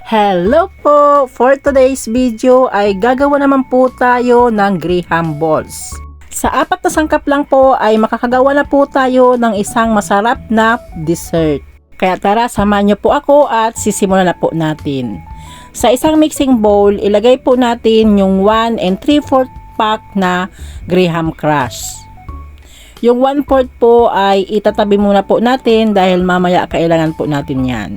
Hello po! For today's video ay gagawa naman po tayo ng graham balls. Sa 4 na sangkap lang po ay makakagawa na po tayo ng isang masarap na dessert. Kaya tara, samahan niyo po ako at sisimulan na po natin. Sa isang mixing bowl, ilagay po natin yung 1 3/4 pack na graham crush. Yung 1/4 po ay itatabi muna po natin dahil mamaya kailangan po natin yan.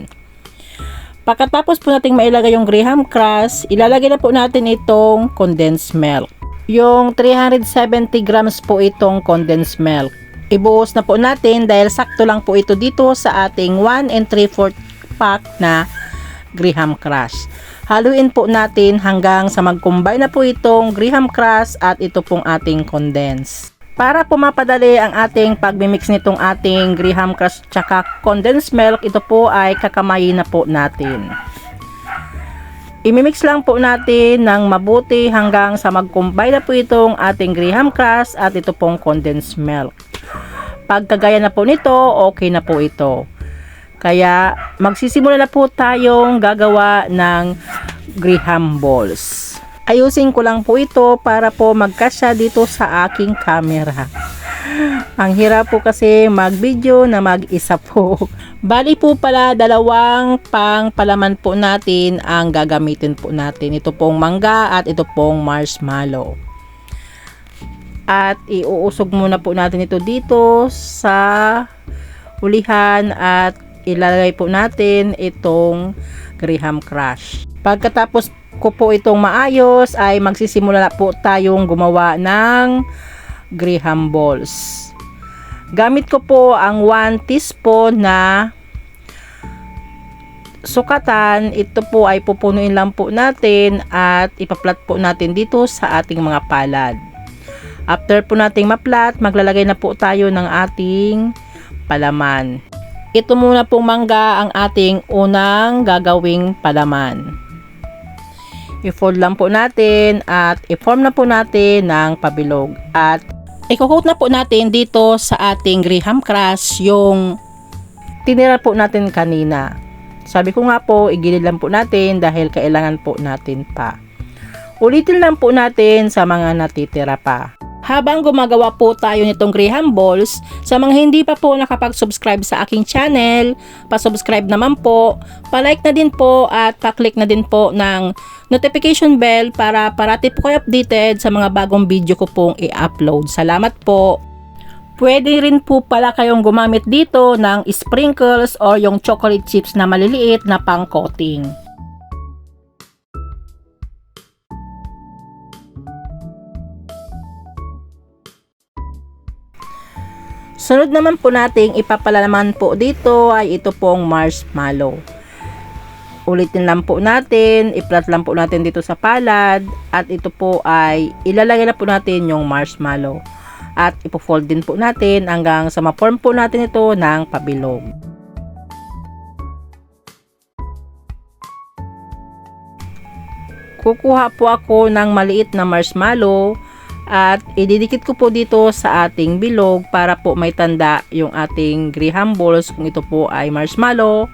Pagkatapos po nating mailagay yung graham crush, ilalagay na po natin itong condensed milk. Yung 370 grams po itong condensed milk. Ibuhos na po natin dahil sakto lang po ito dito sa ating 1 3/4 pack na graham crush. Haluin po natin hanggang sa mag-combine na po itong graham crush at ito pong ating condensed. Para po mapadali ang ating pagmimix nitong ating graham crush tsaka condensed milk, ito po ay kakamayin na po natin. Imimix lang po natin ng mabuti hanggang sa mag-combine na po itong ating graham crush at ito pong condensed milk. Pagkagaya na po nito, okay na po ito. Kaya magsisimula na po tayong gagawa ng graham balls. Ayusin ko lang po ito para po magkasya dito sa aking camera. Ang hirap po kasi mag-video na mag-isa po. Bali po pala 2 pang palaman po natin ang gagamitin po natin. Ito pong mangga at ito pong marshmallow. At iuusog muna po natin ito dito sa ulihan at ilalagay po natin itong graham crush. Pagkatapos ko po itong maayos ay magsisimula na po tayong gumawa ng graham balls. Gamit ko po ang 1 teaspoon na sukatan. Ito po ay pupunuin lang po natin at ipaplat po natin dito sa ating mga palad. After po nating maplat, maglalagay na po tayo ng ating palaman. Ito muna pong mangga ang ating unang gagawing palaman. I-fold lang po natin at i-form na po natin ng pabilog. At i-coat na po natin dito sa ating graham crush yung tinira po natin kanina. Sabi ko nga po, igilid lang po natin dahil kailangan po natin pa. Ulitin lang po natin sa mga natitira pa. Habang gumagawa po tayo nitong graham balls, sa mga hindi pa po nakapag-subscribe sa aking channel, pa-subscribe naman po, pa-like na din po at pa-click na din po ng notification bell para parati po kayo updated sa mga bagong video ko pong i-upload. Salamat po! Pwede rin po pala kayong gumamit dito ng sprinkles o yung chocolate chips na maliliit na pang-coating. Sunod naman po nating ipapalalaman po dito ay ito pong marshmallow. Ulitin lang po natin, iplat lang po natin dito sa palad at ito po ay ilalagay na po natin yung marshmallow. At ipo-fold din po natin hanggang sa ma-form po natin ito ng pabilog. Kukuha po ako ng maliit na marshmallow at ididikit ko po dito sa ating bilog para po may tanda yung ating graham balls kung ito po ay marshmallow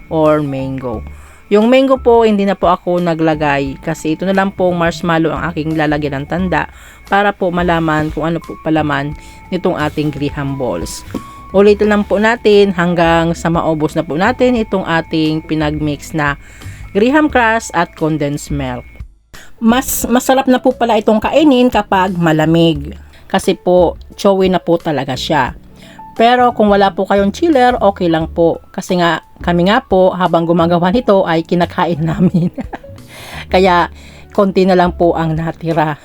or mango. Yung mango po hindi na po ako naglagay kasi ito na lang pong marshmallow ang aking lalagyan ng tanda para po malaman kung ano po palaman nitong ating graham balls. Ulitin lang po natin hanggang sa maubos na po natin itong ating pinagmix na graham crush at condensed milk. Mas masarap na po pala itong kainin kapag malamig kasi po chewy na po talaga siya. Pero kung wala po kayong chiller, okay lang po kasi nga kami nga po habang gumagawa nito ay kinakain namin. Kaya konti na lang po ang natira.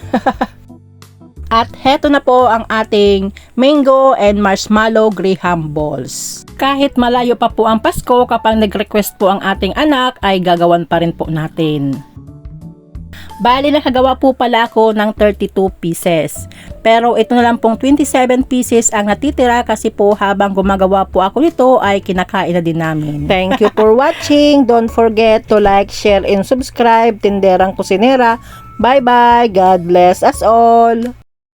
At heto na po ang ating mango and marshmallow graham balls. Kahit malayo pa po ang Pasko, kapag nag-request po ang ating anak ay gagawan pa rin po natin. Bali, nakagawa po pala ako ng 32 pieces. Pero ito na lang pong 27 pieces ang natitira kasi po habang gumagawa po ako nito ay kinakain na din namin. Thank you for watching. Don't forget to like, share, and subscribe. Tinderang Kusinera. Bye-bye. God bless us all.